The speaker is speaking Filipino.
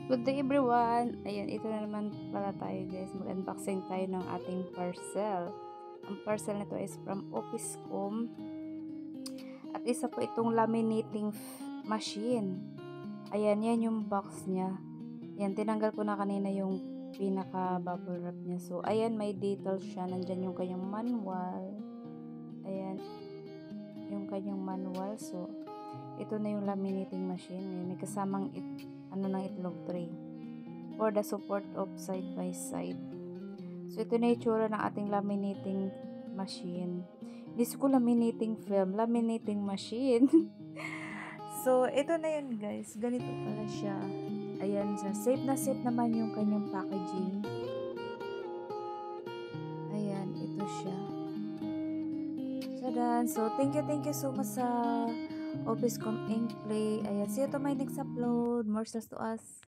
Good day everyone! Ayan, ito na naman pala tayo guys. Mag-unboxing tayo ng ating parcel. Ang parcel nito is from Officecom. At isa po itong laminating machine. Ayan, yan yung box niya. Yan, tinanggal ko na kanina yung pinaka-bubble wrap niya. So, ayan, may details siya. Nandyan yung kanyang manual. Ayan, yung kanyang manual. So, ito na yung laminating machine. Ayan, may kasamang ng itlog tray for the support of side by side. So, ito na yung tsura ng ating laminating machine. Hindi ko laminating film, laminating machine. So, ito na yun guys. Ganito pala siya. Ayan, safe na safe naman yung kanyang packaging. Ayan, ito siya. So, thank you so much sa Officecom Ink Play. Ayan, see you to my next upload. More stars to us.